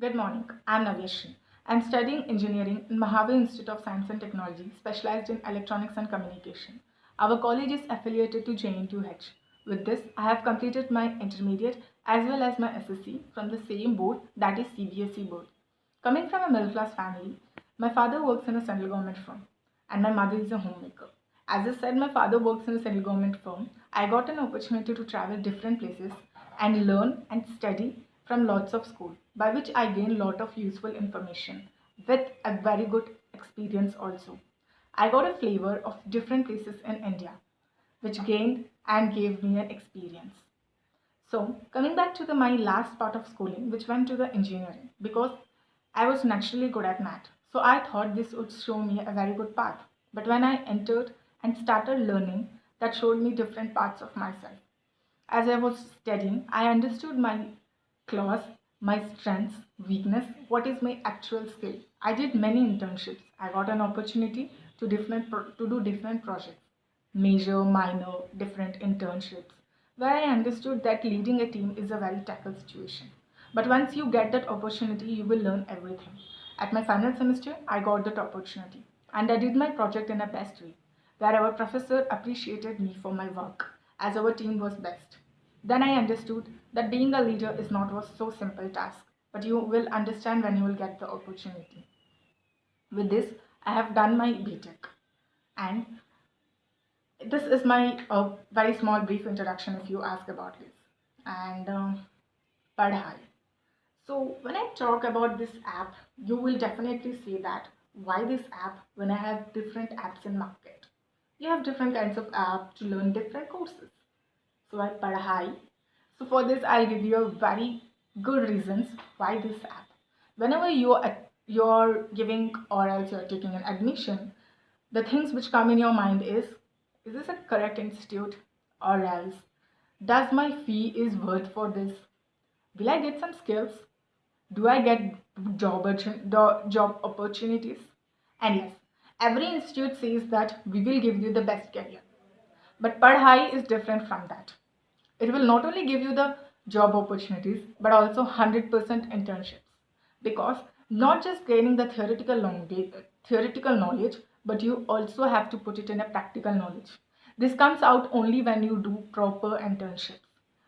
Good morning. I'm Navyashri. I'm studying engineering in Mahavir Institute of Science and Technology, specialized in electronics and communication. Our college is affiliated to JNTUH. With this, I have completed my intermediate as well as my SSC from the same board, that is CBSE board. Coming from a middle class family, my father works in a central government firm and my mother is a homemaker. As I said, my father works in a central government firm. I got an opportunity to travel different places and learn and study from lots of school, by which I gained lot of useful information with a very good experience also. I got a flavor of different places in India, which gained and gave me an experience. So coming back to my last part of schooling, which went to the engineering, because I was naturally good at math. So I thought this would show me a very good path. But when I entered and started learning, that showed me different parts of myself. As I was studying, I understood my flaws, my strengths, weakness, what is my actual skill. I did many internships. I got an opportunity to do different projects, major, minor, different internships, where I understood that leading a team is a very tackle situation. But once you get that opportunity, you will learn everything. At my final semester, I got that opportunity and I did my project in a best way, where our professor appreciated me for my work as our team was best. Then I understood that being a leader is not a so simple task, but you will understand when you will get the opportunity. With this, I have done my BTech, and this is my very small brief introduction if you ask about this. And Padhai. So when I talk about this app, you will definitely see that why this app when I have different apps in market. You have different kinds of app to learn different courses. So I Padhai. So for this, I'll give you a very good reasons why this app. Whenever you're giving or else you're taking an admission, the things which come in your mind is this a correct institute or else does my fee is worth for this? Will I get some skills? Do I get job opportunities? And yes, every institute says that we will give you the best career. But Padhai is different from that. It will not only give you the job opportunities but also 100% internships, because not just gaining the theoretical knowledge, but you also have to put it in a practical knowledge. This comes out only when you do proper internships.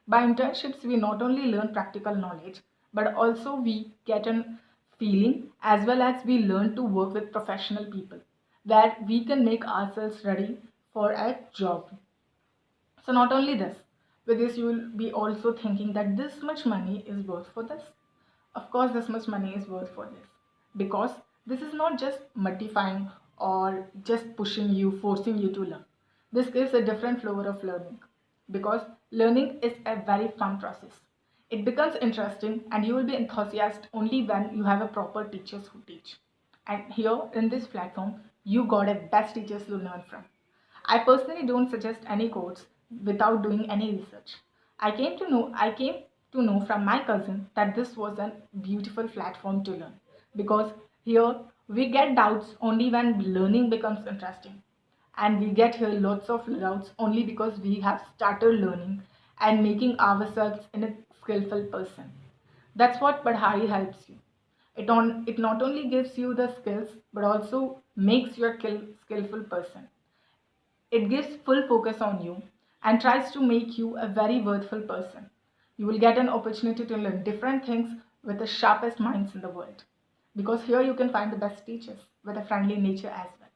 By internships, we not only learn practical knowledge, but also we get a feeling as well as we learn to work with professional people where we can make ourselves ready for a job. So not only this, with this you will be also thinking that this much money is worth for this. Of course, this much money is worth for this, because this is not just modifying or just pushing you, forcing you to learn. This gives a different flavor of learning, because learning is a very fun process. It becomes interesting and you will be enthusiastic only when you have a proper teachers who teach. And here in this platform, you got a best teachers to learn from. I personally don't suggest any course without doing any research. I came to know from my cousin that this was a beautiful platform to learn, because here we get doubts only when learning becomes interesting, and we get here lots of doubts only because we have started learning and making ourselves in a skillful person. That's what Padhai helps you. It not only gives you the skills but also makes you a skillful person. It gives full focus on you and tries to make you a very worthful person. You will get an opportunity to learn different things with the sharpest minds in the world. Because here you can find the best teachers with a friendly nature as well.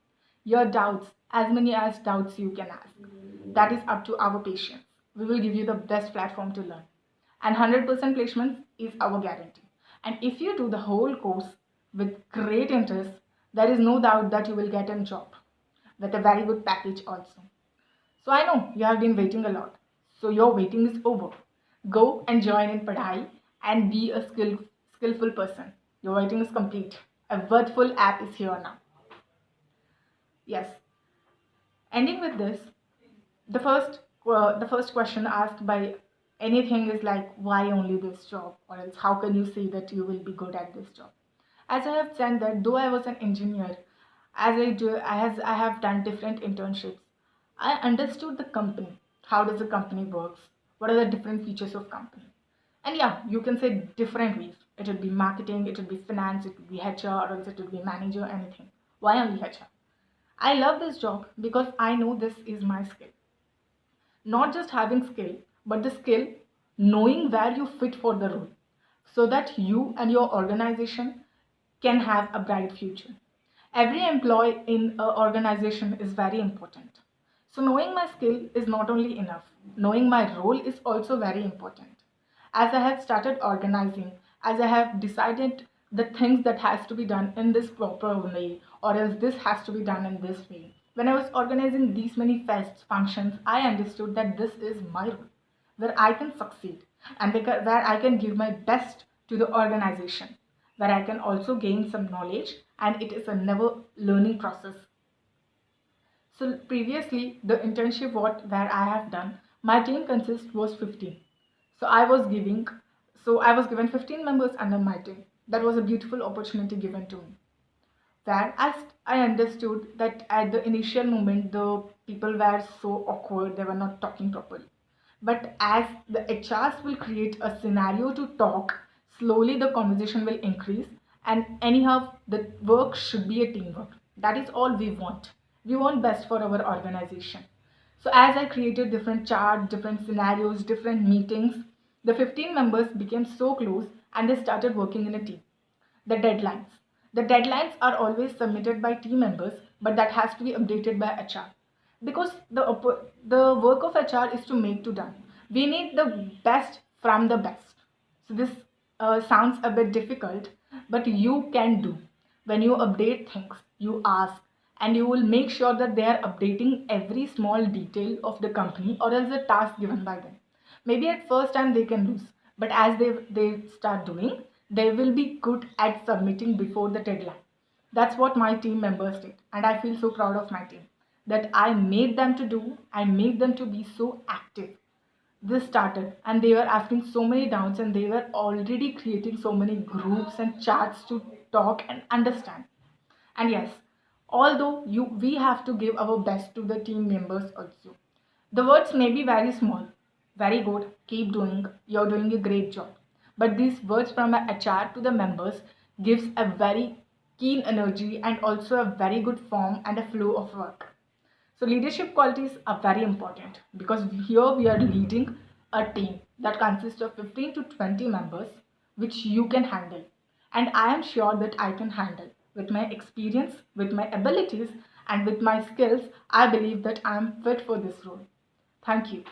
Your doubts, as many as doubts you can ask, that is up to our patience. We will give you the best platform to learn. And 100% placement is our guarantee. And if you do the whole course with great interest, there is no doubt that you will get a job with a very good package also. So I know you have been waiting a lot. So your waiting is over. Go and join in Padhai and be a skillful person. Your waiting is complete. A worthful app is here now. Yes. Ending with this, the first question asked by anything is like, why only this job, or else how can you say that you will be good at this job? As I have said that though I was an engineer, as I have done different internships, I understood the company. How does the company works? What are the different features of company? And yeah, you can say different ways. It would be marketing, it would be finance, it would be HR, or else it would be manager, anything. Why only HR? I love this job because I know this is my skill. Not just having skill, but the skill knowing where you fit for the role so that you and your organization can have a bright future. Every employee in an organization is very important. So knowing my skill is not only enough, knowing my role is also very important. As I have started organizing, as I have decided the things that has to be done in this proper way, or else this has to be done in this way. When I was organizing these many fests, functions, I understood that this is my role, where I can succeed and where I can give my best to the organization, where I can also gain some knowledge, and it is a never learning process. So previously, the internship what where I have done, my team consist was 15. So I was given 15 members under my team. That was a beautiful opportunity given to me. Where I understood that at the initial moment the people were so awkward, they were not talking properly. But as the HRs will create a scenario to talk, slowly the conversation will increase, and anyhow the work should be a teamwork. That is all we want. We want best for our organization. So as I created different charts, different scenarios, different meetings, the 15 members became so close and they started working in a team. The deadlines. The deadlines are always submitted by team members, but that has to be updated by HR. Because the work of HR is to make to done. We need the best from the best. So this sounds a bit difficult, but you can do. When you update things, you ask, and you will make sure that they are updating every small detail of the company or else the task given by them. Maybe at first time they can lose, but as they start doing, they will be good at submitting before the deadline. That's what my team members did, and I feel so proud of my team that I made them to do, I made them to be so active. This started and they were asking so many doubts, and they were already creating so many groups and chats to talk and understand. And yes, although we have to give our best to the team members also. The words may be very small, very good, keep doing, you're doing a great job. But these words from a HR to the members gives a very keen energy and also a very good form and a flow of work. So leadership qualities are very important because here we are leading a team that consists of 15 to 20 members which you can handle. And I am sure that I can handle. With my experience, with my abilities, and with my skills, I believe that I am fit for this role. Thank you.